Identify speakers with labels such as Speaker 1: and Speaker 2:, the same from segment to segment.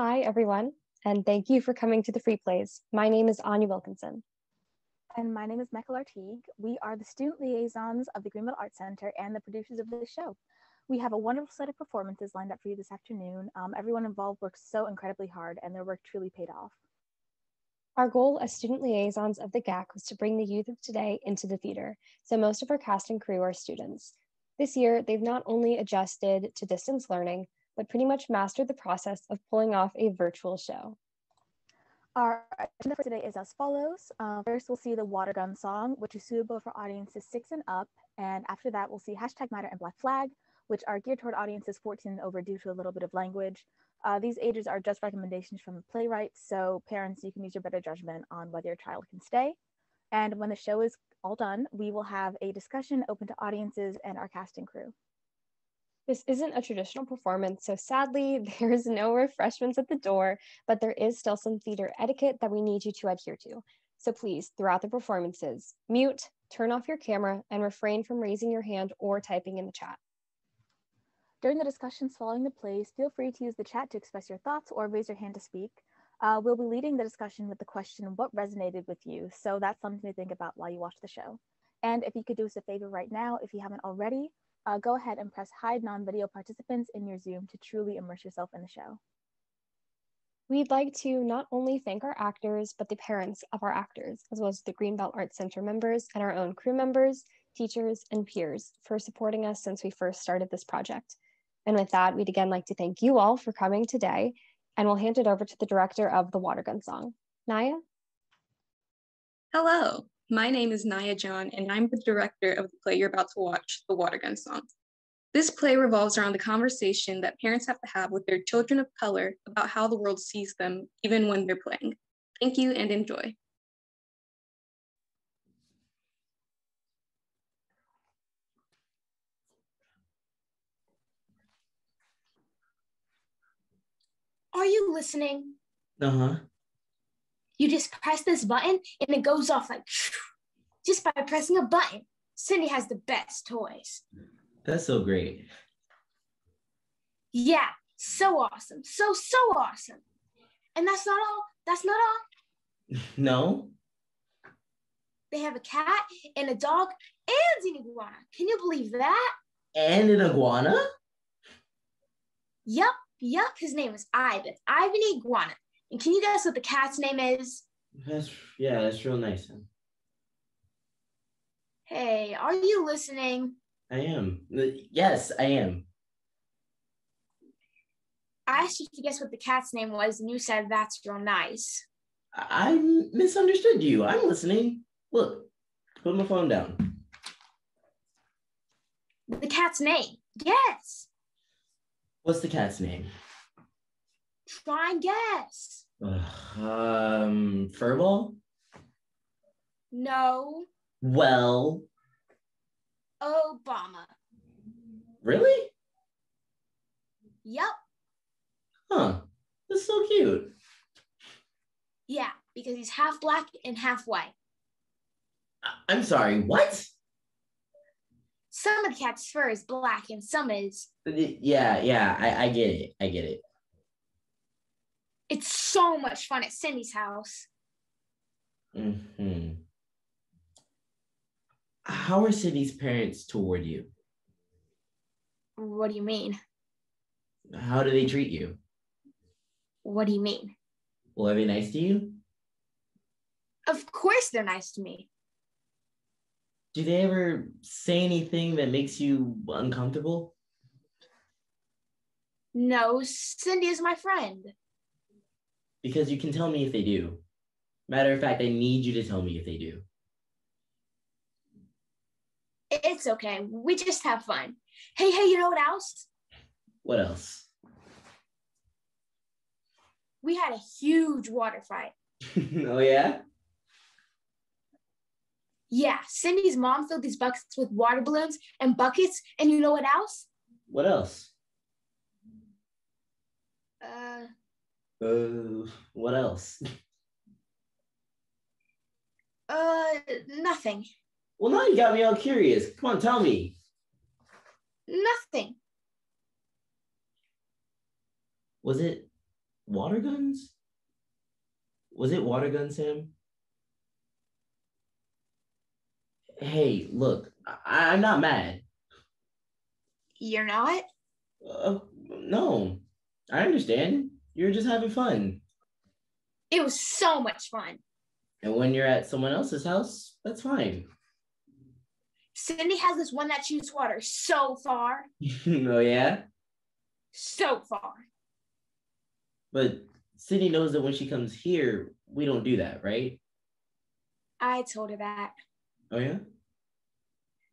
Speaker 1: Hi, everyone, and thank you for coming to the Free Plays. My name is Anya Wilkinson.
Speaker 2: And my name is Mecca Lartigue. We are the student liaisons of the Greenbelt Art Center and the producers of this show. We have a wonderful set of performances lined up for you this afternoon. Everyone involved worked so incredibly hard, and their work truly paid off.
Speaker 1: Our goal as student liaisons of the GAC was to bring the youth of today into the theater, so most of our cast and crew are students. This year, they've not only adjusted to distance learning, but pretty much mastered the process of pulling off a virtual show.
Speaker 2: Our agenda for today is as follows. First, we'll see the water gun song, which is suitable for audiences 6 and up. And after that, we'll see #Matter and Black Flag, which are geared toward audiences 14 and over due to a little bit of language. These ages are just recommendations from the playwright, so parents, you can use your better judgment on whether your child can stay. And when the show is all done, we will have a discussion open to audiences and our cast and crew.
Speaker 1: This isn't a traditional performance, so sadly, there's no refreshments at the door, but there is still some theater etiquette that we need you to adhere to. So please, throughout the performances, mute, turn off your camera, and refrain from raising your hand or typing in the chat.
Speaker 2: During the discussions following the plays, feel free to use the chat to express your thoughts or raise your hand to speak. We'll be leading the discussion with the question, what resonated with you? So that's something to think about while you watch the show. And if you could do us a favor right now, if you haven't already, go ahead and press hide non-video participants in your Zoom to truly immerse yourself in the show.
Speaker 1: We'd like to not only thank our actors, but the parents of our actors, as well as the Greenbelt Art Center members and our own crew members, teachers, and peers for supporting us since we first started this project. And with that, we'd again like to thank you all for coming today, and we'll hand it over to the director of the Water Gun Song. Naya?
Speaker 3: Hello, my name is Nya John, and I'm the director of the play you're about to watch, The Water Gun Song. This play revolves around the conversation that parents have to have with their children of color about how the world sees them, even when they're playing. Thank you and enjoy.
Speaker 4: Are you listening?
Speaker 5: Uh-huh.
Speaker 4: You just press this button and it goes off like just by pressing a button. Cindy has the best toys.
Speaker 5: That's so great.
Speaker 4: Yeah, so awesome. So awesome. And that's not all. That's not all.
Speaker 5: No?
Speaker 4: They have a cat and a dog and an iguana. Can you believe that?
Speaker 5: And an iguana?
Speaker 4: Yup. His name is Ivan. Ivan Iguana. And can you guess what the cat's name is?
Speaker 5: That's real nice. Huh?
Speaker 4: Hey, are you listening?
Speaker 5: I am. Yes, I am.
Speaker 4: I asked you to guess what the cat's name was, and you said that's real nice.
Speaker 5: I misunderstood you. I'm listening. Look, put my phone down.
Speaker 4: The cat's name. Yes.
Speaker 5: What's the cat's name?
Speaker 4: Try and guess.
Speaker 5: Furball?
Speaker 4: No.
Speaker 5: Well.
Speaker 4: Obama.
Speaker 5: Really?
Speaker 4: Yup.
Speaker 5: Huh. That's so cute.
Speaker 4: Yeah, because he's half black and half white.
Speaker 5: I'm sorry, what?
Speaker 4: Some of the cat's fur is black and some is...
Speaker 5: Yeah, I get it.
Speaker 4: It's so much fun at Cindy's house.
Speaker 5: Mm-hmm. How are Cindy's parents toward you?
Speaker 4: What do you mean?
Speaker 5: How do they treat you?
Speaker 4: What do you mean?
Speaker 5: Well, are they nice to you?
Speaker 4: Of course they're nice to me.
Speaker 5: Do they ever say anything that makes you uncomfortable?
Speaker 4: No, Cindy is my friend.
Speaker 5: Because you can tell me if they do. Matter of fact, I need you to tell me if they do.
Speaker 4: It's okay. We just have fun. Hey, you know what else?
Speaker 5: What else?
Speaker 4: We had a huge water fight.
Speaker 5: Oh, yeah?
Speaker 4: Yeah, Cindy's mom filled these buckets with water balloons and buckets, and you know what else?
Speaker 5: What else? What else?
Speaker 4: Nothing.
Speaker 5: Well, now you got me all curious. Come on, tell me.
Speaker 4: Nothing.
Speaker 5: Was it Water guns? Was it water guns, Sam? Hey, look, I'm not mad.
Speaker 4: You're not?
Speaker 5: No, I understand. You're just having fun.
Speaker 4: It was so much fun.
Speaker 5: And when you're at someone else's house, that's fine.
Speaker 4: Cindy has this one that shoots water so far.
Speaker 5: Oh, yeah?
Speaker 4: So far.
Speaker 5: But Cindy knows that when she comes here, we don't do that, right?
Speaker 4: I told her that.
Speaker 5: Oh, yeah?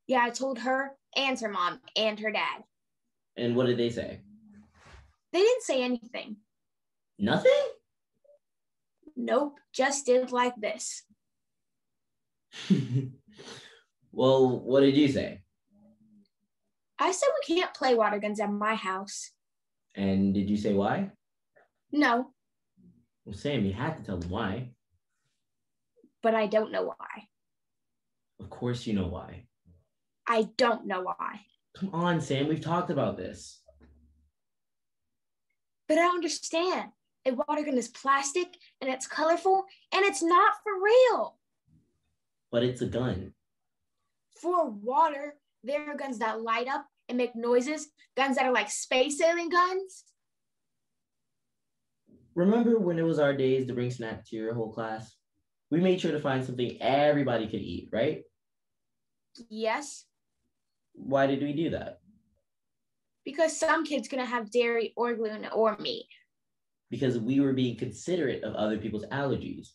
Speaker 4: Yeah, I told her and her mom and her dad.
Speaker 5: And what did they say?
Speaker 4: They didn't say anything.
Speaker 5: Nothing?
Speaker 4: Nope, just did like this.
Speaker 5: Well, what did you say?
Speaker 4: I said we can't play water guns at my house.
Speaker 5: And did you say why?
Speaker 4: No,
Speaker 5: Well, Sam, you had to tell them why.
Speaker 4: but I don't know why.
Speaker 5: Of course you know why.
Speaker 4: I don't know why.
Speaker 5: Come on, Sam, we've talked about this.
Speaker 4: But I don't understand. A water gun is plastic and it's colorful and it's not for real.
Speaker 5: But it's a gun.
Speaker 4: For water, there are guns that light up and make noises, guns that are like space alien guns.
Speaker 5: Remember when it was our days to bring snacks to your whole class? We made sure to find something everybody could eat, right?
Speaker 4: Yes,
Speaker 5: Why did we do that?
Speaker 4: because some kid's gonna have dairy or gluten or meat.
Speaker 5: Because we were being considerate of other people's allergies.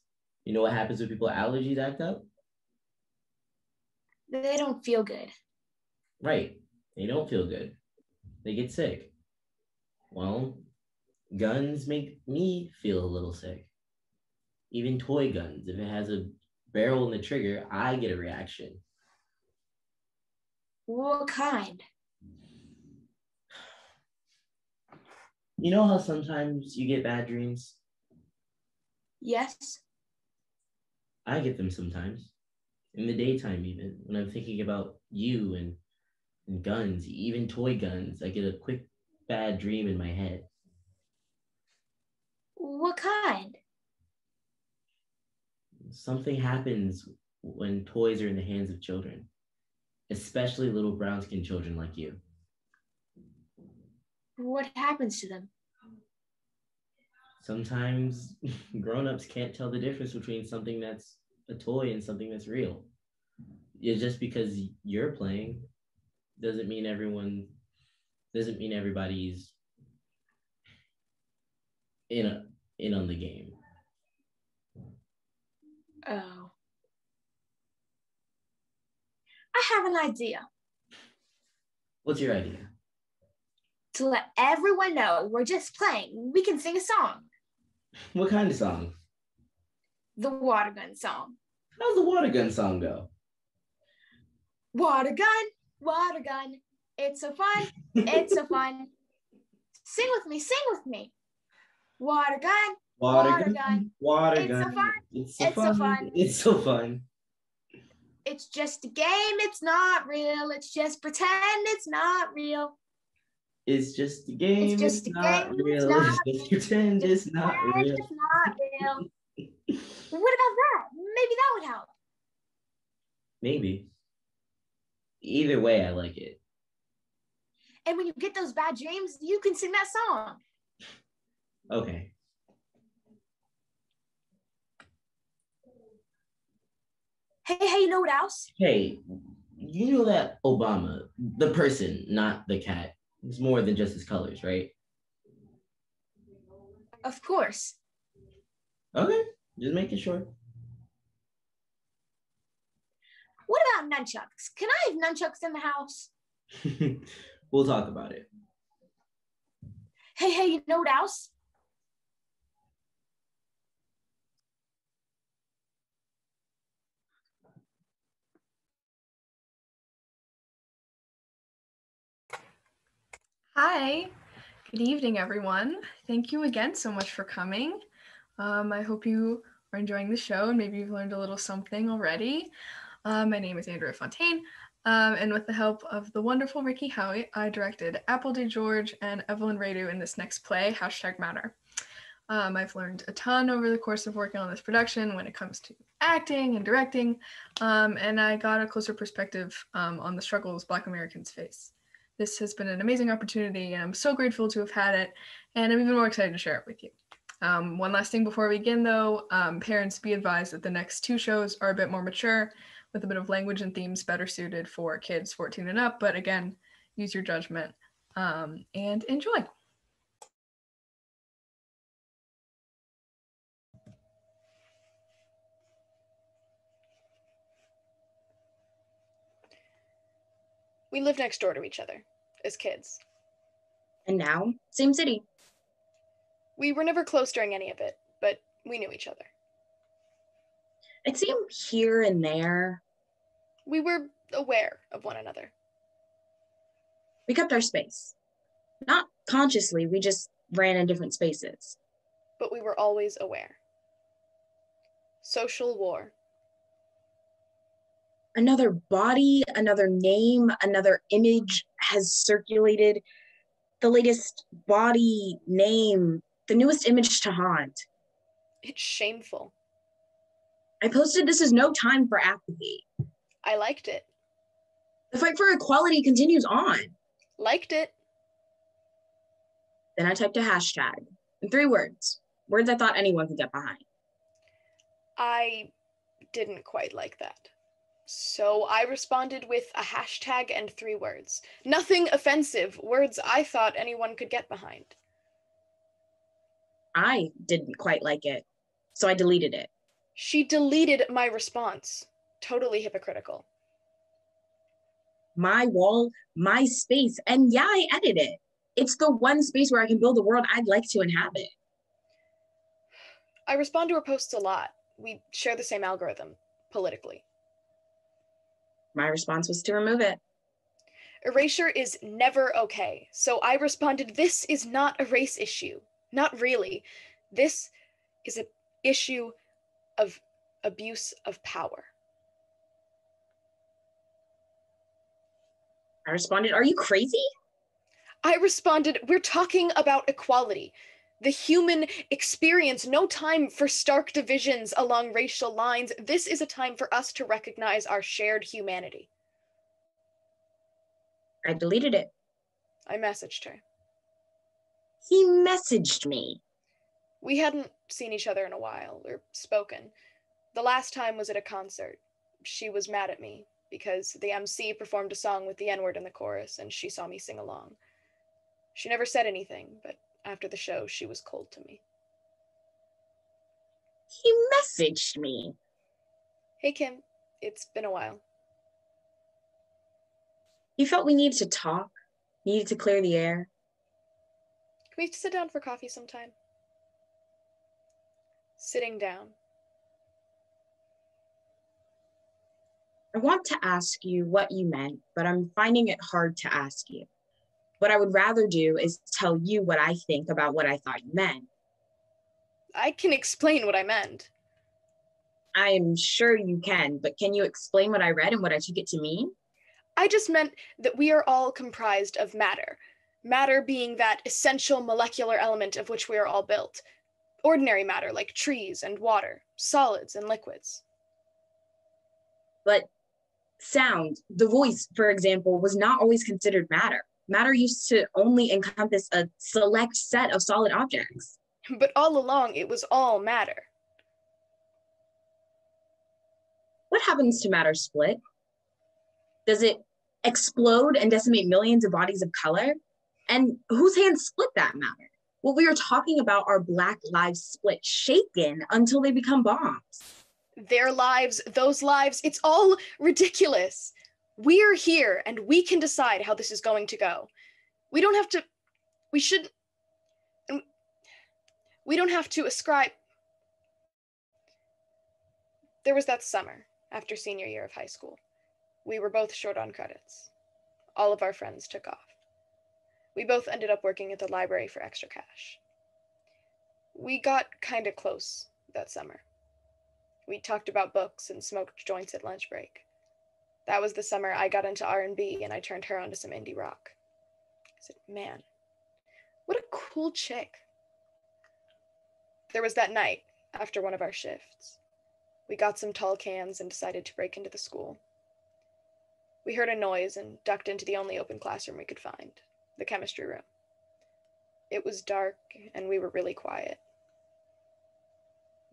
Speaker 5: You know what happens when people's allergies act up?
Speaker 4: They don't feel good.
Speaker 5: Right. They don't feel good. They get sick. Well, guns make me feel a little sick. Even toy guns. If it has a barrel and the trigger, I get a reaction.
Speaker 4: What kind?
Speaker 5: You know how sometimes you get bad dreams?
Speaker 4: Yes.
Speaker 5: I get them sometimes. In the daytime even, when I'm thinking about you and guns, even toy guns, I get a quick bad dream in my head.
Speaker 4: What kind?
Speaker 5: Something happens when toys are in the hands of children, especially little brown-skinned children like you.
Speaker 4: What happens to them?
Speaker 5: Sometimes grown-ups can't tell the difference between something that's a toy and something that's real. It's just because you're playing doesn't mean everybody's in on the game.
Speaker 4: Oh. I have an idea.
Speaker 5: What's your idea?
Speaker 4: To let everyone know we're just playing, we can sing a song.
Speaker 5: What kind of song?
Speaker 4: The water gun song.
Speaker 5: How's the water gun song go?
Speaker 4: Water gun, it's so fun, it's so fun. Sing with me, sing with me. Water gun,
Speaker 5: water gun.
Speaker 4: It's so fun,
Speaker 5: It's so
Speaker 4: it's
Speaker 5: fun.
Speaker 4: so fun.
Speaker 5: It's so fun.
Speaker 4: It's just a game, it's not real. It's just pretend it's not real.
Speaker 5: It's just a game.
Speaker 4: It's just a
Speaker 5: not
Speaker 4: game,
Speaker 5: real.
Speaker 4: it's not
Speaker 5: It's just pretend
Speaker 4: Just
Speaker 5: it's not
Speaker 4: pretend
Speaker 5: real.
Speaker 4: It's not real. What about that? Maybe that would help.
Speaker 5: Maybe. Either way, I like it.
Speaker 4: And when you get those bad dreams, you can sing that song.
Speaker 5: Okay.
Speaker 4: Hey, you know what else?
Speaker 5: Hey, you know that Obama, the person, not the cat, is more than just his colors, right?
Speaker 4: Of course.
Speaker 5: Okay, just making sure.
Speaker 4: What about nunchucks? Can I have nunchucks in the house?
Speaker 5: We'll talk about it.
Speaker 4: Hey, you know what else?
Speaker 6: Hi, good evening, everyone. Thank you again so much for coming. I hope you are enjoying the show and maybe you've learned a little something already. My name is Fontaine, and with the help of the wonderful Ricky Howie, I directed Apple DaGeorge and Evelyn Wiredu in this next play, #Matter. I've learned a ton over the course of working on this production when it comes to acting and directing, and I got a closer perspective on the struggles Black Americans face. This has been an amazing opportunity, and I'm so grateful to have had it, and I'm even more excited to share it with you. One last thing before we begin, though, parents be advised that the next 2 shows are a bit more mature, with a bit of language and themes better suited for kids 14 and up, but again, use your judgment and enjoy. We lived next door to each other as kids.
Speaker 7: And now, same city.
Speaker 6: We were never close during any of it, but we knew each other.
Speaker 7: I'd see him here and there.
Speaker 6: We were aware of one another.
Speaker 7: We kept our space. Not consciously, we just ran in different spaces.
Speaker 6: But we were always aware. Social war.
Speaker 7: Another body, another name, another image has circulated. The latest body, name, the newest image to haunt.
Speaker 6: It's shameful.
Speaker 7: I posted, "This is no time for apathy."
Speaker 6: I liked it.
Speaker 7: The fight for equality continues on.
Speaker 6: Liked it.
Speaker 7: Then I typed a hashtag in 3 words. Words I thought anyone could get behind.
Speaker 6: I didn't quite like that. So I responded with a hashtag and 3 words. Nothing offensive, words I thought anyone could get behind.
Speaker 7: I didn't quite like it, so I deleted it.
Speaker 6: She deleted my response. Totally hypocritical.
Speaker 7: My wall, my space, and yeah, I edit it. It's the one space where I can build a world I'd like to inhabit.
Speaker 6: I respond to her posts a lot. We share the same algorithm, politically.
Speaker 7: My response was to remove it.
Speaker 6: Erasure is never okay. So I responded, "This is not a race issue. Not really. This is an issue of abuse of power."
Speaker 7: I responded, "Are you crazy?"
Speaker 6: I responded, "We're talking about equality. The human experience, no time for stark divisions along racial lines. This is a time for us to recognize our shared humanity."
Speaker 7: I deleted it.
Speaker 6: I messaged her.
Speaker 7: He messaged me.
Speaker 6: We hadn't seen each other in a while, or spoken. The last time was at a concert. She was mad at me because the MC performed a song with the N-word in the chorus and she saw me sing along. She never said anything, but after the show, she was cold to me.
Speaker 7: He messaged me.
Speaker 6: "Hey, Kim, it's been a while."
Speaker 7: He felt we needed to talk, needed to clear the air.
Speaker 6: "Can we sit down for coffee sometime?" Sitting down.
Speaker 7: I want to ask you what you meant, but I'm finding it hard to ask you. What I would rather do is tell you what I think about what I thought you meant.
Speaker 6: I can explain what I meant.
Speaker 7: I am sure you can, but can you explain what I read and what I took it to mean?
Speaker 6: I just meant that we are all comprised of matter. Matter being that essential molecular element of which we are all built. Ordinary matter like trees and water, solids and liquids.
Speaker 7: But sound, the voice, for example, was not always considered matter. Matter used to only encompass a select set of solid objects.
Speaker 6: But all along, it was all matter.
Speaker 7: What happens to matter split? Does it explode and decimate millions of bodies of color? And whose hands split that matter? What we are talking about are Black lives split, shaken until they become bombs.
Speaker 6: Their lives, those lives, it's all ridiculous. We're here and we can decide how this is going to go. We don't have to ascribe. There was that summer after senior year of high school. We were both short on credits. All of our friends took off. We both ended up working at the library for extra cash. We got kind of close that summer. We talked about books and smoked joints at lunch break. That was the summer I got into R&B and I turned her onto some indie rock. I said, "Man, what a cool chick."
Speaker 4: There was that night after one of our shifts. We got some tall cans and decided to break into the school. We heard a noise and ducked into the only open classroom we could find, the chemistry room. It was dark and we were really quiet.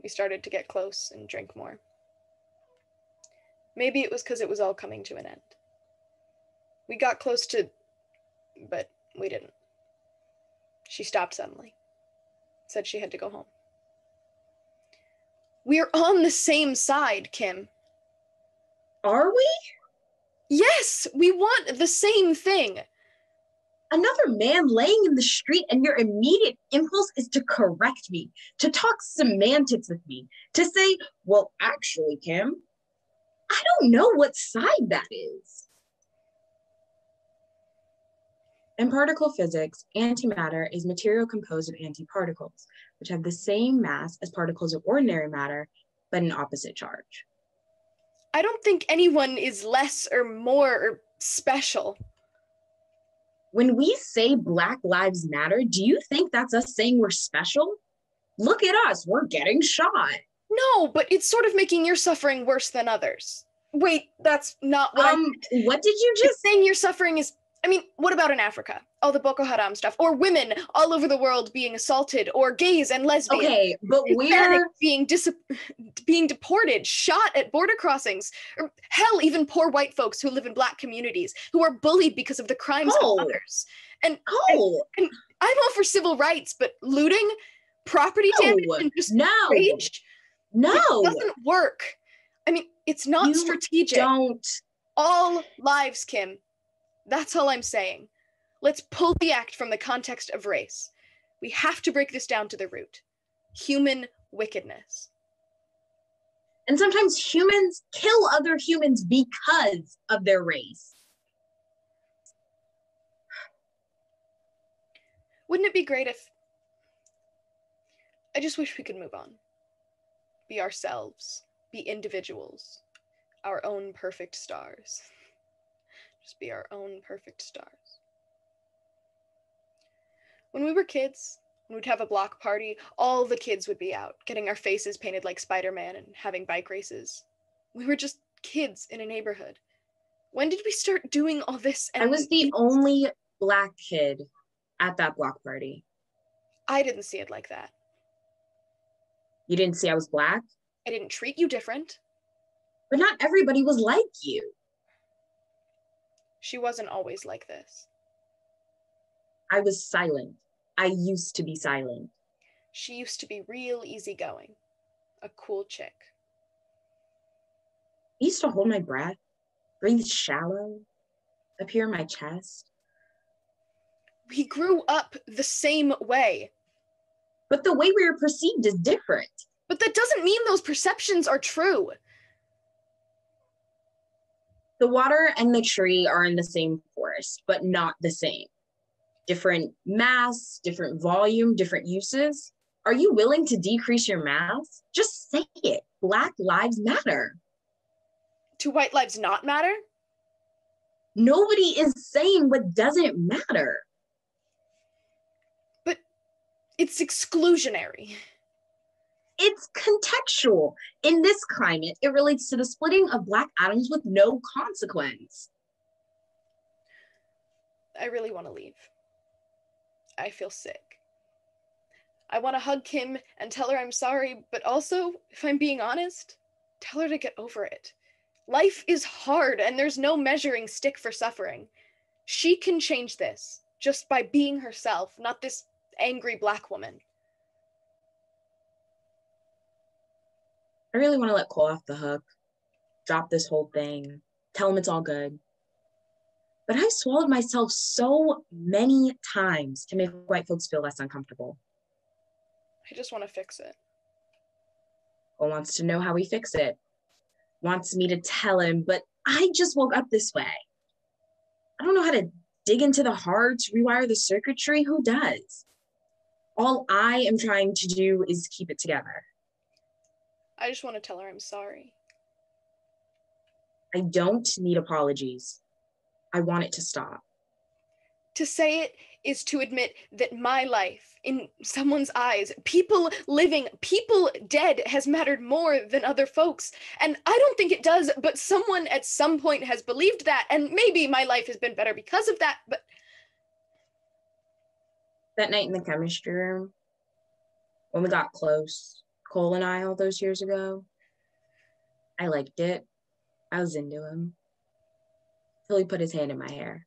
Speaker 4: We started to get close and drink more. Maybe it was because it was all coming to an end. We got close but we didn't. She stopped suddenly, said she had to go home. We're on the same side, Kim.
Speaker 7: Are we?
Speaker 4: Yes, we want the same thing.
Speaker 7: Another man laying in the street and your immediate impulse is to correct me, to talk semantics with me, to say, well, actually, Kim, I don't know what side that is. In particle physics, antimatter is material composed of antiparticles, which have the same mass as particles of ordinary matter, but an opposite charge.
Speaker 4: I don't think anyone is less or more or special.
Speaker 7: When we say Black Lives Matter, do you think that's us saying we're special? Look at us, we're getting shot.
Speaker 4: No, but it's sort of making your suffering worse than others. Wait, that's not what
Speaker 7: what did you just
Speaker 4: saying your suffering is, what about in Africa? All the Boko Haram stuff, or women all over the world being assaulted, or gays and lesbians.
Speaker 7: Okay, but
Speaker 4: we're being deported, shot at border crossings, or hell, even poor white folks who live in Black communities who are bullied because of the crimes of others. And I'm all for civil rights, but looting, property damage, and just rage, it doesn't work. It's not strategic.
Speaker 7: Don't.
Speaker 4: All lives, Kim. That's all I'm saying. Let's pull the act from the context of race. We have to break this down to the root. Human wickedness.
Speaker 7: And sometimes humans kill other humans because of their race.
Speaker 4: Wouldn't it be great if... I just wish we could move on. Be ourselves. Be individuals. Our own perfect stars. Just be our own perfect stars. When we were kids, when we'd have a block party, all the kids would be out, getting our faces painted like Spider-Man and having bike races. We were just kids in a neighborhood. When did we start doing all this?
Speaker 7: I was the only Black kid at that block party.
Speaker 4: I didn't see it like that.
Speaker 7: You didn't see I was Black?
Speaker 4: I didn't treat you different.
Speaker 7: But not everybody was like you.
Speaker 4: She wasn't always like this.
Speaker 7: I was silent. I used to be silent.
Speaker 4: She used to be real easygoing. A cool chick.
Speaker 7: I used to hold my breath, breathe shallow, up here in my chest.
Speaker 4: We grew up the same way.
Speaker 7: But the way we were perceived is different.
Speaker 4: But that doesn't mean those perceptions are true.
Speaker 7: The water and the tree are in the same forest, but not the same. Different mass, different volume, different uses. Are you willing to decrease your mass? Just say it. Black lives matter.
Speaker 4: Do white lives not matter?
Speaker 7: Nobody is saying what doesn't matter.
Speaker 4: But it's exclusionary.
Speaker 7: It's contextual. In this climate, it relates to the splitting of Black atoms with no consequence.
Speaker 4: I really want to leave. I feel sick. I want to hug Kim and tell her I'm sorry, but also, if I'm being honest, tell her to get over it. Life is hard and there's no measuring stick for suffering. She can change this just by being herself, not this angry Black woman.
Speaker 7: I really want to let Cole off the hook, drop this whole thing, tell him it's all good. But I've swallowed myself so many times to make white folks feel less uncomfortable.
Speaker 4: I just want to fix it.
Speaker 7: Cole wants to know how we fix it. Wants me to tell him, but I just woke up this way. I don't know how to dig into the heart, rewire the circuitry. Who does? All I am trying to do is keep it together.
Speaker 4: I just want to tell her I'm sorry.
Speaker 7: I don't need apologies. I want it to stop.
Speaker 4: To say it is to admit that my life, in someone's eyes, people living, people dead, has mattered more than other folks. And I don't think it does, but someone at some point has believed that, and maybe my life has been better because of that, but...
Speaker 7: That night in the chemistry room, when we got close, Cole and I, all those years ago, I liked it. I was into him. Till he put his hand in my hair.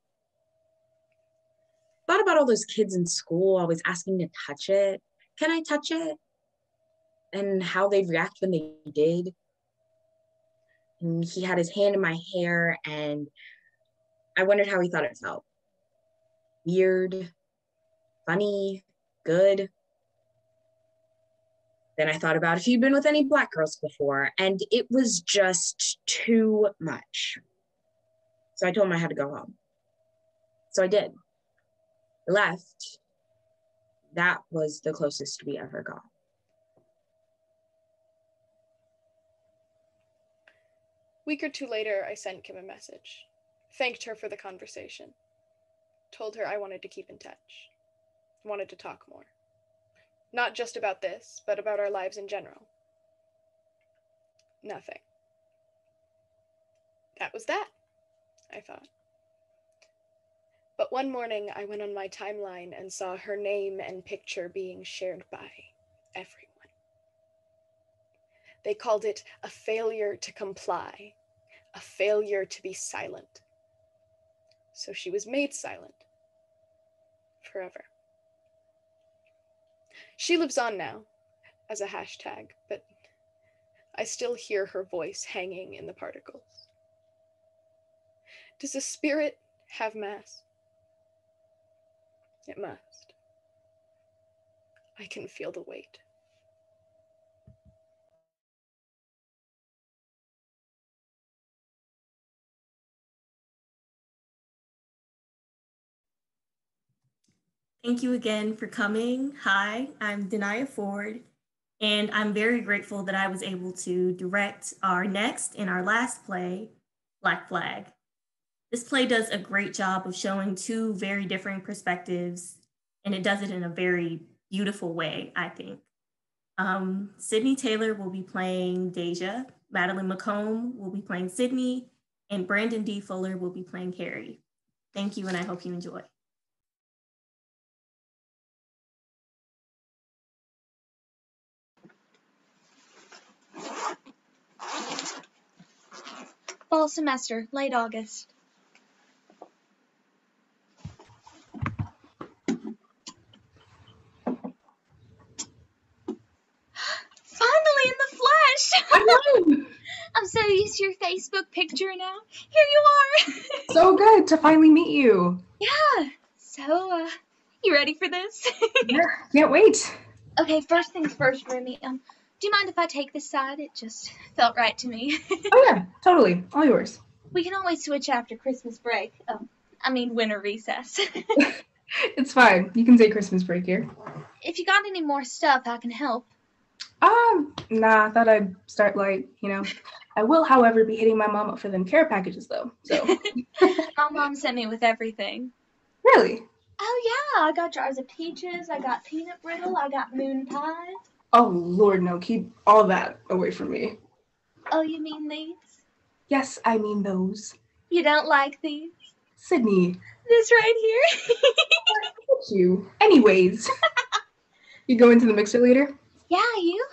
Speaker 7: Thought about all those kids in school always asking to touch it. Can I touch it? And how they'd react when they did. And he had his hand in my hair, and I wondered how he thought it felt. Weird, funny, good. Then I thought about if he'd been with any Black girls before, and it was just too much. So I told him I had to go home. So I did. I left. That was the closest we ever got.
Speaker 4: A week or two later, I sent Kim a message. Thanked her for the conversation. Told her I wanted to keep in touch. Wanted to talk more. Not just about this, but about our lives in general. Nothing. That was that, I thought. But one morning, I went on my timeline and saw her name and picture being shared by everyone. They called it a failure to comply, a failure to be silent. So she was made silent. Forever. She lives on now, as a hashtag, but I still hear her voice hanging in the particles. Does a spirit have mass? It must. I can feel the weight.
Speaker 8: Thank you again for coming. Hi, I'm DaNya Ford, and I'm very grateful that I was able to direct our next and our last play, Black Flag. This play does a great job of showing two very different perspectives, and it does it in a very beautiful way, I think. Sydney Taylor will be playing Deja, Madeleine McComb will be playing Sydney, and Brandon D. Fuller will be playing Carrie. Thank you, and I hope you enjoy.
Speaker 9: Fall semester, late August. Finally in the flesh! I'm so used to your Facebook picture now. Here you are!
Speaker 10: So good to finally meet you.
Speaker 9: Yeah. So, you ready for this?
Speaker 10: Yeah, can't wait.
Speaker 9: Okay, first things first, Remy. Do you mind if I take this side? It just felt right to me.
Speaker 10: Oh yeah, totally. All yours.
Speaker 9: We can always switch after Christmas break. I mean winter recess.
Speaker 10: It's fine. You can say Christmas break here.
Speaker 9: If you got any more stuff, I can help.
Speaker 10: Nah, I thought I'd start light, you know. I will, however, be hitting my mom up for them care packages, though, so.
Speaker 9: My mom sent me with everything.
Speaker 10: Really?
Speaker 9: Oh, yeah, I got jars of peaches, I got peanut brittle, I got moon pie.
Speaker 10: Oh, Lord, no, keep all that away from me.
Speaker 9: Oh, you mean these?
Speaker 10: Yes, I mean those.
Speaker 9: You don't like these?
Speaker 10: Sydney.
Speaker 9: This right here?
Speaker 10: Thank you. Anyways. You go into the mixer later?
Speaker 9: Yeah, you?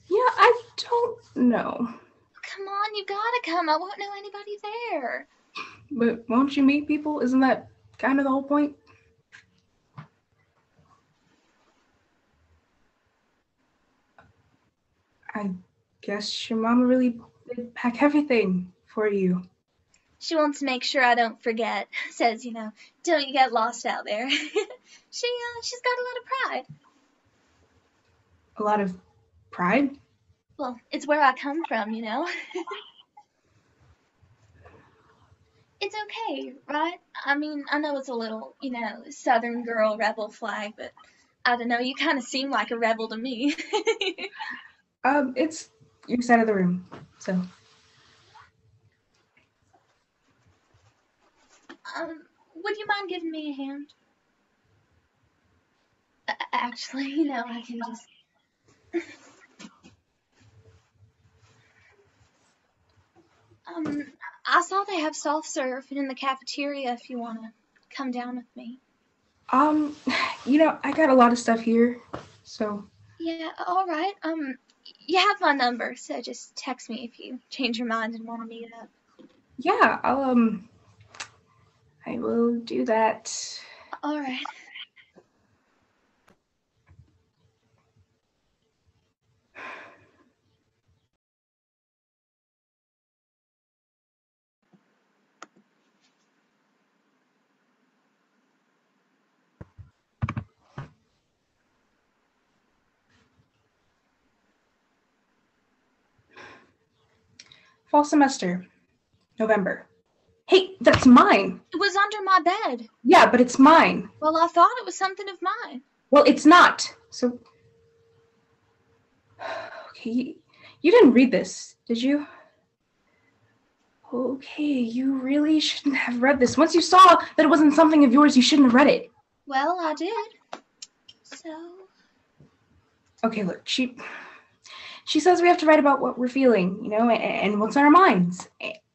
Speaker 10: Yeah, I don't know.
Speaker 9: Come on, you gotta come. I won't know anybody there.
Speaker 10: But won't you meet people? Isn't that kind of the whole point? I guess your mama really did pack everything for you.
Speaker 9: She wants to make sure I don't forget. Says, don't you get lost out there. She's got a lot of pride.
Speaker 10: A lot of pride?
Speaker 9: Well, it's where I come from, It's okay, right? I mean, I know it's a little, Southern girl rebel flag, but I don't know, you kind of seem like a rebel to me.
Speaker 10: It's your side of the room, so.
Speaker 9: would you mind giving me a hand? Actually, I can just... I saw they have soft serve in the cafeteria if you want to come down with me.
Speaker 10: I got a lot of stuff here, so...
Speaker 9: Yeah, all right. You have my number, so just text me if you change your mind and want to meet up.
Speaker 10: Yeah, I will do that.
Speaker 9: All right.
Speaker 10: Fall semester, November. Hey, that's mine.
Speaker 9: It was under my bed.
Speaker 10: Yeah, but it's mine.
Speaker 9: Well, I thought it was something of mine.
Speaker 10: Well, it's not. So, okay, you didn't read this, did you? Okay, you really shouldn't have read this. Once you saw that it wasn't something of yours, you shouldn't have read it.
Speaker 9: Well, I did. So...
Speaker 10: Okay, look, she says we have to write about what we're feeling, and what's on our minds.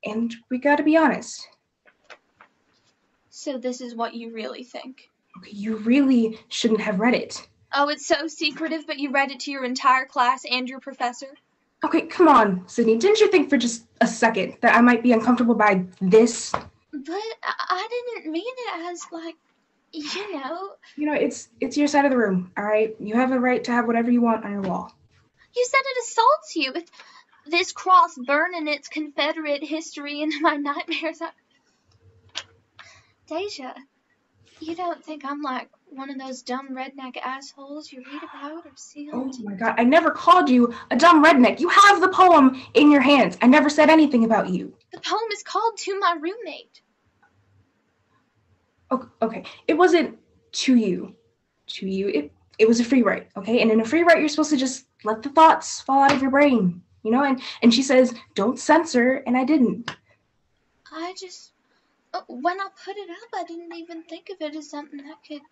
Speaker 10: And we gotta be honest.
Speaker 9: So this is what you really think?
Speaker 10: Okay, you really shouldn't have read it.
Speaker 9: Oh, it's so secretive, but you read it to your entire class and your professor?
Speaker 10: Okay, come on, Sydney. Didn't you think for just a second that I might be uncomfortable by this?
Speaker 9: But I didn't mean it as,
Speaker 10: It's your side of the room, all right? You have a right to have whatever you want on your wall.
Speaker 9: You said it assaults you. With this cross burning its Confederate history into my nightmares. Deja, you don't think I'm like one of those dumb redneck assholes you read about or see on
Speaker 10: Oh my God, I never called you a dumb redneck. You have the poem in your hands. I never said anything about you.
Speaker 9: The poem is called To My Roommate.
Speaker 10: Okay, it wasn't to you. It was a free write, okay? And in a free write, you're supposed to just let the thoughts fall out of your brain, And she says, don't censor, and I didn't.
Speaker 9: I just, when I put it up, I didn't even think of it as something that could,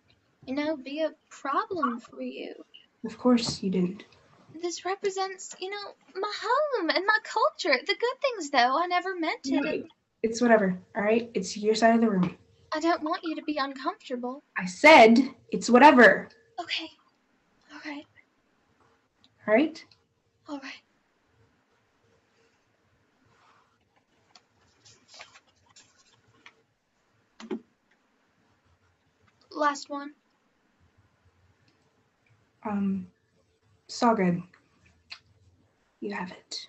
Speaker 9: be a problem for you.
Speaker 10: Of course you didn't.
Speaker 9: This represents, my home and my culture. The good things, though, I never meant it.
Speaker 10: It's whatever, all right? It's your side of the room.
Speaker 9: I don't want you to be uncomfortable.
Speaker 10: I said it's whatever.
Speaker 9: Okay. All right.
Speaker 10: All right?
Speaker 9: All right. Last one.
Speaker 10: It's all good. You have it.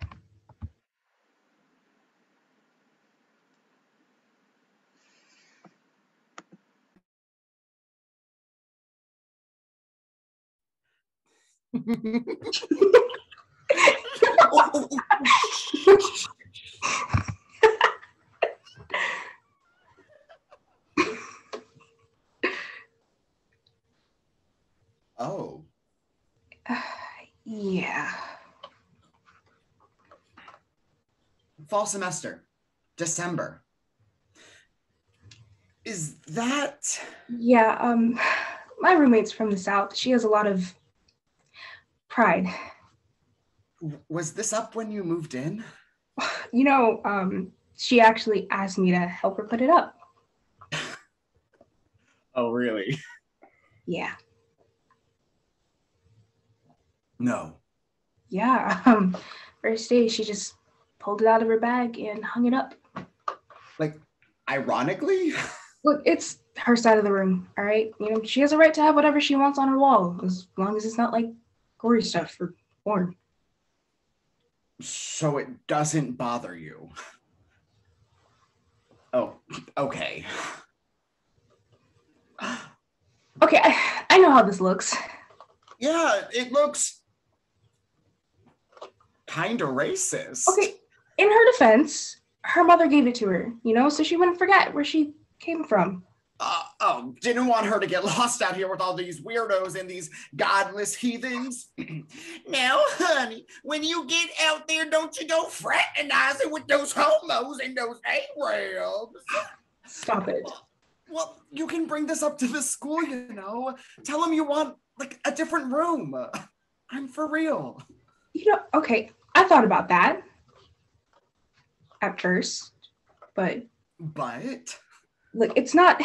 Speaker 11: Oh.
Speaker 10: Yeah.
Speaker 11: Fall semester, December. Is that...
Speaker 10: Yeah, my roommate's from the South. She has a lot of pride.
Speaker 11: Was this up when you moved in?
Speaker 10: She actually asked me to help her put it up.
Speaker 11: Oh, really?
Speaker 10: Yeah.
Speaker 11: No.
Speaker 10: Yeah, first day she just pulled it out of her bag and hung it up.
Speaker 11: Like, ironically?
Speaker 10: Look, it's her side of the room, all right? She has a right to have whatever she wants on her wall, as long as it's not like gory stuff or porn.
Speaker 11: So it doesn't bother you? Oh, okay.
Speaker 10: Okay, I know how this looks.
Speaker 11: Yeah, it looks kind of racist.
Speaker 10: Okay, in her defense, her mother gave it to her, so she wouldn't forget where she came from.
Speaker 11: Didn't want her to get lost out here with all these weirdos and these godless heathens. Now, honey, when you get out there, don't you go fraternizing with those homos and those Arabs.
Speaker 10: Stop it.
Speaker 11: Well, you can bring this up to the school, you know. Tell them you want, like, a different room. I'm for real.
Speaker 10: You know, okay, I thought about that at first, but...
Speaker 11: But?
Speaker 10: Look, it's not...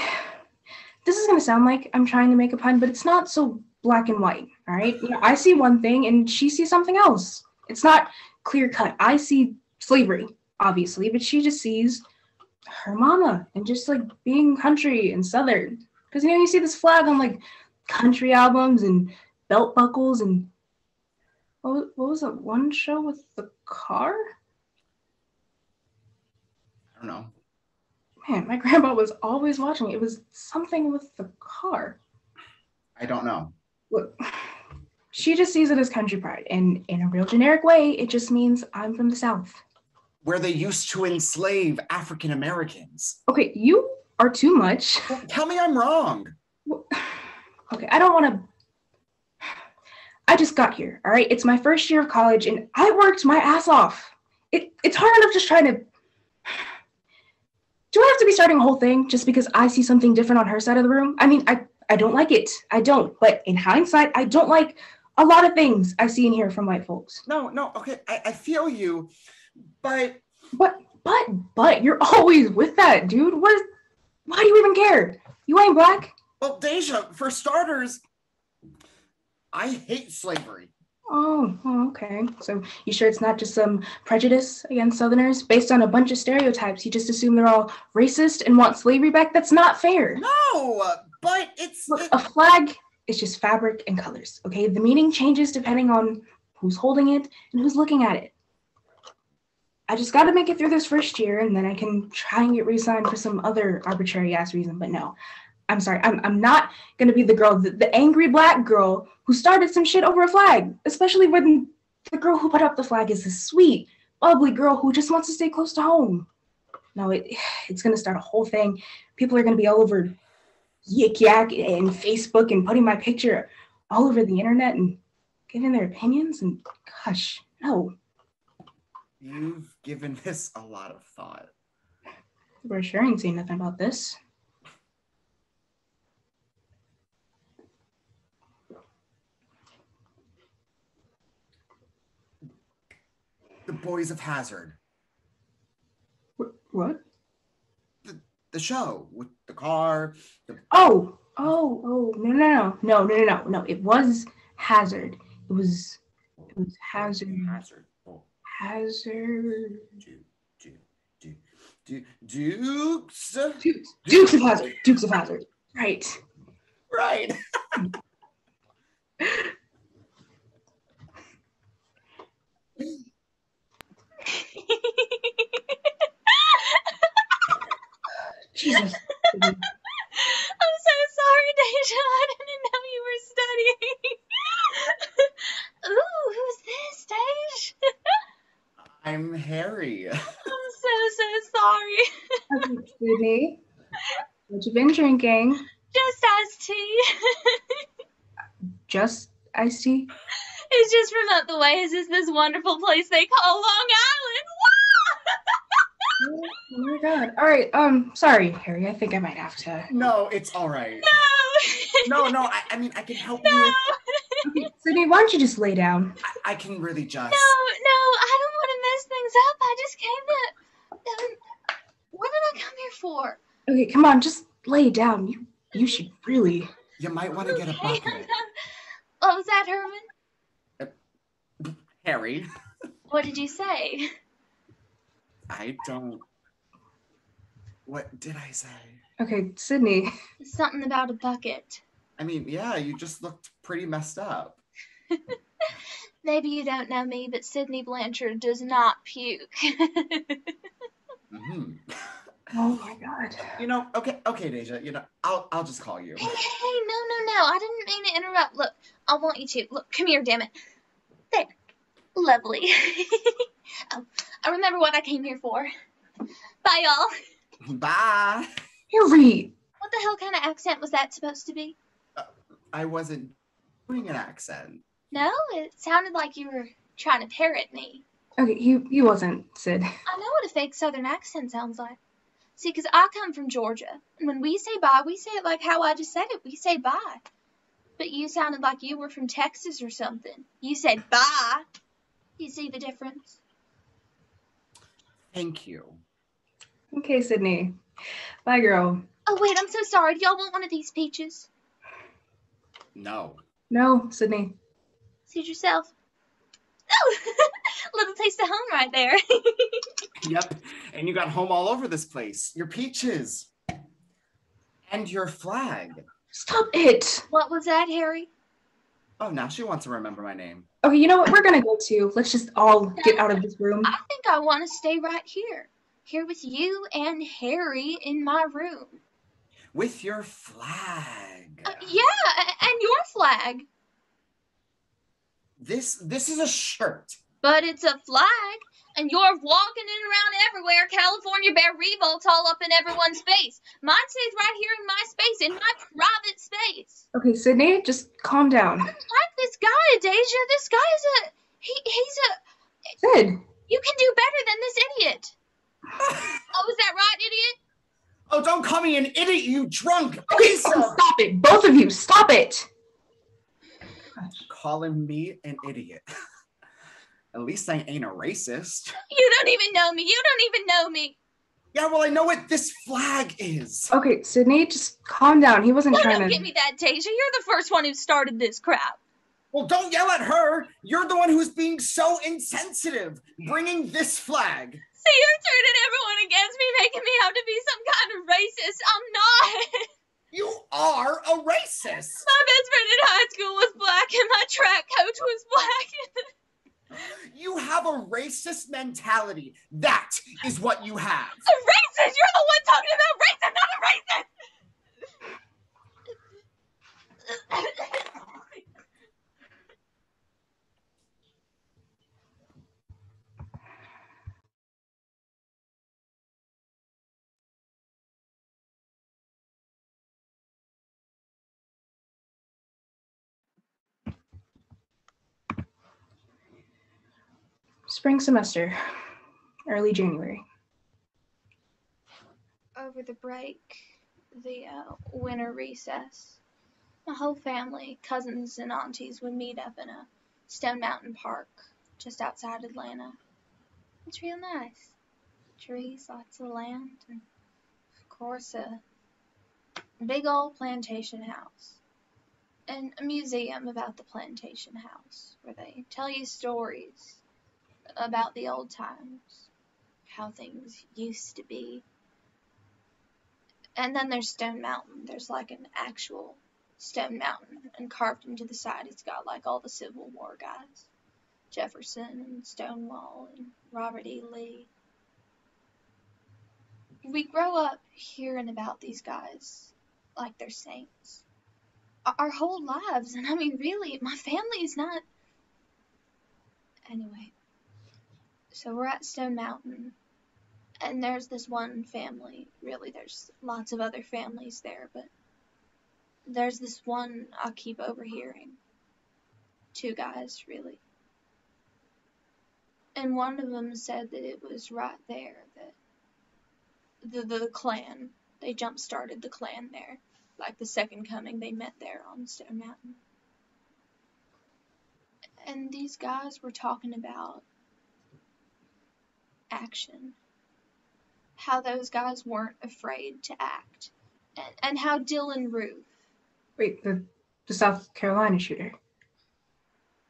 Speaker 10: This is going to sound like I'm trying to make a pun, but it's not so black and white, all right? You know, I see one thing and she sees something else. It's not clear cut. I see slavery, obviously, but she just sees her mama and just like being country and southern. Because, you know, you see this flag on like country albums and belt buckles and what was that one show with the car?
Speaker 11: I don't know.
Speaker 10: Man, my grandpa was always watching. It was something with the car.
Speaker 11: I don't know.
Speaker 10: Look, she just sees it as country pride, and in a real generic way, it just means I'm from the South.
Speaker 11: Where they used to enslave African Americans.
Speaker 10: Okay, you are too much.
Speaker 11: Well, tell me I'm wrong.
Speaker 10: Well, okay, I don't want to... I just got here, all right? It's my first year of college, and I worked my ass off. It's hard enough just trying to... Do I have to be starting a whole thing just because I see something different on her side of the room? I mean, I don't like it. I don't. But in hindsight, I don't like a lot of things I see and hear from white folks.
Speaker 11: No, okay, I feel you, but...
Speaker 10: But, you're always with that, dude. Why do you even care? You ain't black.
Speaker 11: Well, Deja, for starters, I hate slavery.
Speaker 10: Oh, okay. So you sure it's not just some prejudice against Southerners based on a bunch of stereotypes? You just assume they're all racist and want slavery back? That's not fair.
Speaker 11: No, but it's...
Speaker 10: Look, a flag is just fabric and colors, okay? The meaning changes depending on who's holding it and who's looking at it. I just got to make it through this first year, and then I can try and get re-signed for some other arbitrary-ass reason. But no, I'm sorry. I'm not going to be the girl, the angry black girl who started some shit over a flag, especially when the girl who put up the flag is this sweet, ugly girl who just wants to stay close to home. No, it's going to start a whole thing. People are going to be all over Yik Yak and Facebook and putting my picture all over the internet and giving their opinions. And gosh, no.
Speaker 11: You've given this a lot of thought.
Speaker 10: We're sure ain't saying nothing about this.
Speaker 11: The Boys of Hazard.
Speaker 10: What?
Speaker 11: The show with the car.
Speaker 10: No. It was Hazard. It was Hazard. Dukes of Hazard. Dukes of Hazard. Right. Jesus.
Speaker 9: I'm so sorry, Deja. I didn't know you were studying. Ooh, who's this, Deja?
Speaker 11: I'm Harry.
Speaker 9: I'm so sorry.
Speaker 10: Sydney, what you been drinking?
Speaker 9: Just iced tea.
Speaker 10: Just iced tea?
Speaker 9: It's just from up the ways. It's this wonderful place they call Long Island.
Speaker 10: Oh my god. All right, sorry, Harry. I think I might have to.
Speaker 11: No, it's all right. No, I mean, I can help
Speaker 9: No.
Speaker 11: you.
Speaker 10: Okay, Sydney, why don't you just lay down?
Speaker 11: I can really just...
Speaker 9: No, I don't want to mess things up. I just came to... what did I come here for?
Speaker 10: Okay, come on, just lay down. You should really...
Speaker 11: You might want to get a bucket.
Speaker 9: What was that, Herman?
Speaker 11: Harry.
Speaker 9: What did you say?
Speaker 11: I don't... What did I say?
Speaker 10: Okay, Sydney.
Speaker 9: Something about a bucket.
Speaker 11: I mean, yeah, you just looked pretty messed up.
Speaker 9: Maybe you don't know me, but Sydney Blanchard does not puke.
Speaker 11: Mm-hmm.
Speaker 10: Oh my god.
Speaker 11: You know, okay, Deja, you know, I'll just call you.
Speaker 9: Hey, no, I didn't mean to interrupt. Look, I want you to. Look, come here, damn it. There. Lovely. Oh, I remember what I came here for. Bye, y'all.
Speaker 11: Bye.
Speaker 10: Harry.
Speaker 9: What the hell kind of accent was that supposed to be?
Speaker 11: I wasn't doing an accent.
Speaker 9: No, it sounded like you were trying to parrot me.
Speaker 10: Okay, he wasn't, Sid.
Speaker 9: I know what a fake southern accent sounds like. See, because I come from Georgia, and when we say bye, we say it like how I just said it. We say bye. But you sounded like you were from Texas or something. You said bye. You see the difference?
Speaker 11: Thank you.
Speaker 10: Okay, Sydney. Bye, girl.
Speaker 9: Oh, wait, I'm so sorry. Do y'all want one of these peaches?
Speaker 11: No.
Speaker 10: No, Sydney.
Speaker 9: Suit yourself. Oh, little taste of home right there.
Speaker 11: Yep, and you got home all over this place. Your peaches. And your flag.
Speaker 10: Stop it.
Speaker 9: What was that, Harry?
Speaker 11: Oh, now she wants to remember my name.
Speaker 10: Okay, you know what? We're gonna go too. Let's just all get out of this room.
Speaker 9: I think I want to stay right here. Here with you and Harry in my room.
Speaker 11: With your flag.
Speaker 9: Yeah, and your flag.
Speaker 11: This is a shirt.
Speaker 9: But it's a flag, and you're walking it around everywhere. California Bear Revolt's all up in everyone's face. Mine stays right here in my space, in my private space.
Speaker 10: Okay, Sydney, just calm down.
Speaker 9: I don't like this guy, Deja. This guy is he's a...
Speaker 10: Sid.
Speaker 9: You can do better than this idiot. Oh, is that right, idiot?
Speaker 11: Oh, don't call me an idiot, you drunk.
Speaker 10: Okay, stop it. Both of you, stop it.
Speaker 11: Calling me an idiot. At least I ain't a racist.
Speaker 9: You don't even know me. You don't even know me.
Speaker 11: Yeah, well, I know what this flag is.
Speaker 10: Okay, Sydney, just calm down. He wasn't trying to...
Speaker 9: Don't give me that, Deja. You're the first one who started this crap.
Speaker 11: Well, don't yell at her. You're the one who's being so insensitive, bringing this flag.
Speaker 9: See, you're turning everyone against me, making me out to be some kind of racist. I'm not.
Speaker 11: You are a racist.
Speaker 9: My best friend in high school was black, and my track coach was black.
Speaker 11: You have a racist mentality. That is what you have.
Speaker 9: A racist? You're the one talking about race. I'm not a racist.
Speaker 10: Spring semester, early January.
Speaker 9: Over the break, the winter recess, my whole family, cousins and aunties, would meet up in a Stone Mountain Park just outside Atlanta. It's real nice. Trees, lots of land, and of course a big old plantation house. And a museum about the plantation house where they tell you stories about the old times, how things used to be. And then there's Stone Mountain. There's like an actual Stone Mountain, and carved into the side it's got like all the Civil War guys. Jefferson and Stonewall and Robert E. Lee. We grow up hearing about these guys like they're saints. Our whole lives, and I mean really, my family is not... Anyway. So we're at Stone Mountain, and there's this one family. Really, there's lots of other families there, but there's this one I keep overhearing. Two guys, really. And one of them said that it was right there that the Klan, they jump-started the Klan there. Like the Second Coming, they met there on Stone Mountain. And these guys were talking about action. How those guys weren't afraid to act. And how Dylan Roof...
Speaker 10: Wait, the South Carolina shooter.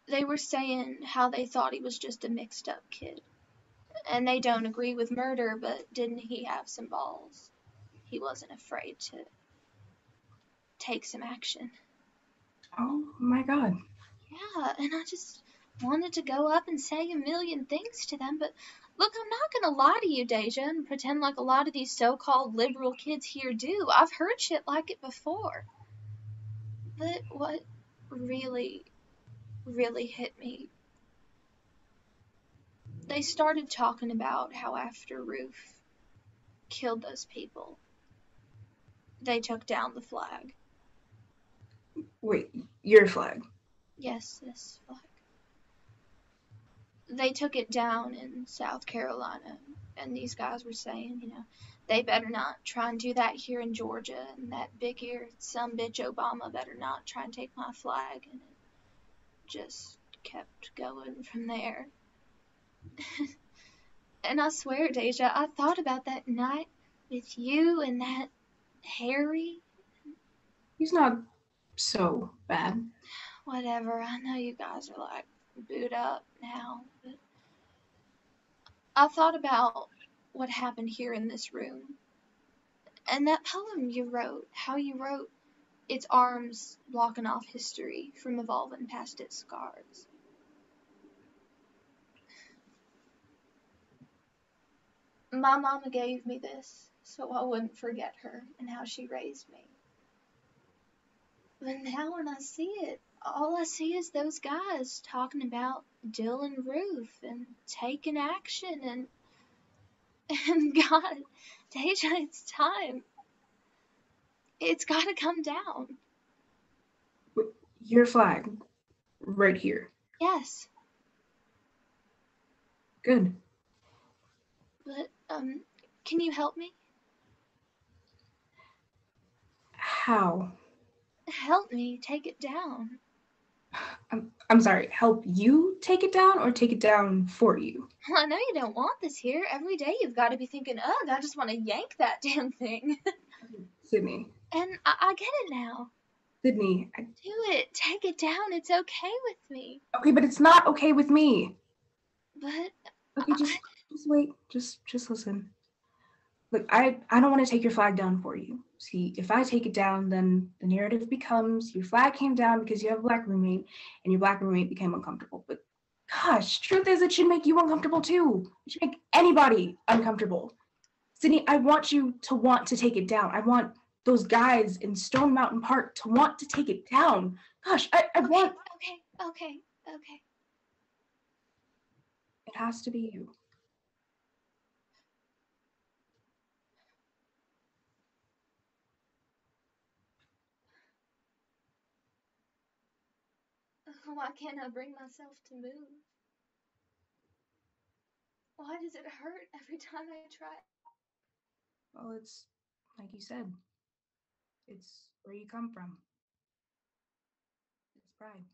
Speaker 9: They were saying how they thought he was just a mixed-up kid. And they don't agree with murder, but didn't he have some balls? He wasn't afraid to take some action.
Speaker 10: Oh my God.
Speaker 9: Yeah, and I just wanted to go up and say a million things to them, but look, I'm not gonna lie to you, Deja, and pretend like a lot of these so-called liberal kids here do. I've heard shit like it before. But what really hit me, they started talking about how after Roof killed those people, they took down the flag.
Speaker 10: Wait, your flag?
Speaker 9: Yes, this flag. They took it down in South Carolina, and these guys were saying, They better not try and do that here in Georgia, and that big-eared sumbitch Obama better not try and take my flag. And it just kept going from there. And I swear, Deja, I thought about that night with you and that Harry.
Speaker 10: He's not so bad.
Speaker 9: Whatever, I know you guys are like booed up now, but I thought about what happened here in this room. And that poem you wrote, how you wrote its arms blocking off history from evolving past its scars. My mama gave me this so I wouldn't forget her and how she raised me. But now when I see it, all I see is those guys talking about Dylan Ruth and taking action and God, Deja, it's time. It's gotta come down.
Speaker 10: Your flag, right here.
Speaker 9: Yes.
Speaker 10: Good.
Speaker 9: But, can you help me?
Speaker 10: How?
Speaker 9: Help me take it down.
Speaker 10: I'm sorry, help you take it down or take it down for you?
Speaker 9: Well, I know you don't want this here. Every day you've got to be thinking, ugh, I just want to yank that damn thing.
Speaker 10: Sydney.
Speaker 9: And I get it now.
Speaker 10: Sydney.
Speaker 9: Do it. Take it down. It's okay with me.
Speaker 10: Okay, but it's not okay with me.
Speaker 9: But
Speaker 10: okay, just wait. Just listen. Look, I don't want to take your flag down for you. See, if I take it down, then the narrative becomes your flag came down because you have a black roommate and your black roommate became uncomfortable. But gosh, truth is it should make you uncomfortable too. It should make anybody uncomfortable. Sydney, I want you to want to take it down. I want those guys in Stone Mountain Park to want to take it down. Gosh, I want...
Speaker 9: Okay.
Speaker 10: It has to be you.
Speaker 9: Why can't I bring myself to move? Why does it hurt every time I try?
Speaker 10: Well, it's like you said. It's where you come from. It's pride.